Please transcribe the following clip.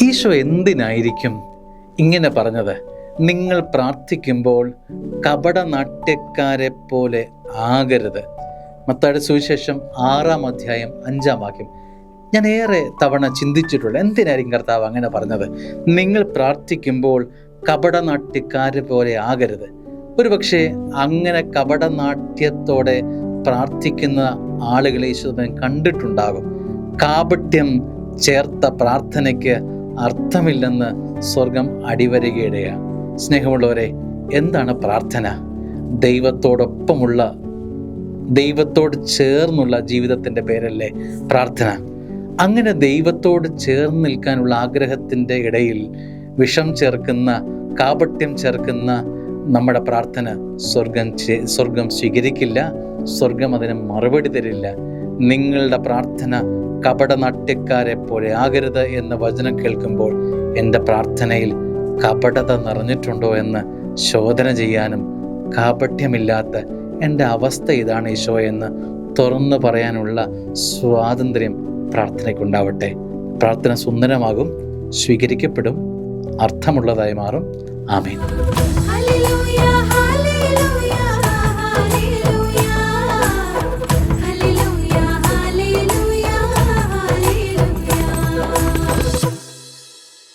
ഈശോ എന്തിനായിരിക്കും ഇങ്ങനെ പറഞ്ഞത്? നിങ്ങൾ പ്രാർത്ഥിക്കുമ്പോൾ കപടനാട്യക്കാരെ പോലെ ആകരുത്. മത്തായിയുടെ സുവിശേഷം 6-ാം അധ്യായം 5-ാം വാക്യം. ഞാൻ ഏറെ തവണ ചിന്തിച്ചിട്ടുള്ള എന്തിനായിരിക്കും കർത്താവ് അങ്ങനെ പറഞ്ഞത്? നിങ്ങൾ പ്രാർത്ഥിക്കുമ്പോൾ കപടനാട്യക്കാരെ പോലെ ആകരുത്. ഒരുപക്ഷെ അങ്ങനെ കപടനാട്യത്തോടെ പ്രാർത്ഥിക്കുന്ന ആളുകളെ ഈശോൻ കണ്ടിട്ടുണ്ടാകും. കാപട്യം ചേർത്ത പ്രാർത്ഥനയ്ക്ക് അർത്ഥമില്ലെന്ന് സ്വർഗം അടിവരയിടുകയാണ്. സ്നേഹമുള്ളവരെ, എന്താണ് പ്രാർത്ഥന? ദൈവത്തോട് ചേർന്നുള്ള ജീവിതത്തിൻ്റെ പേരല്ലേ പ്രാർത്ഥന? അങ്ങനെ ദൈവത്തോട് ചേർന്ന് നിൽക്കാനുള്ള ആഗ്രഹത്തിൻ്റെ ഇടയിൽ വിഷം ചേർക്കുന്ന, കാപട്യം ചേർക്കുന്ന നമ്മുടെ പ്രാർത്ഥന സ്വർഗം സ്വീകരിക്കില്ല. സ്വർഗം അതിന് മറുപടി തരില്ല. നിങ്ങളുടെ പ്രാർത്ഥന കപടനാട്യക്കാരെ പോലെ ആകരുത് എന്ന വചനം കേൾക്കുമ്പോൾ എൻ്റെ പ്രാർത്ഥനയിൽ കപടത നിറഞ്ഞിട്ടുണ്ടോ എന്ന് ശോധന ചെയ്യാനും, കാപട്യമില്ലാത്ത എൻ്റെ അവസ്ഥ ഇതാണ് ഈശോ എന്ന് തുറന്നു പറയാനുള്ള സ്വാതന്ത്ര്യം പ്രാർത്ഥനയ്ക്കുണ്ടാവട്ടെ. പ്രാർത്ഥന സുന്ദരമാകും, സ്വീകരിക്കപ്പെടും, അർത്ഥമുള്ളതായി മാറും. ആമേൻ.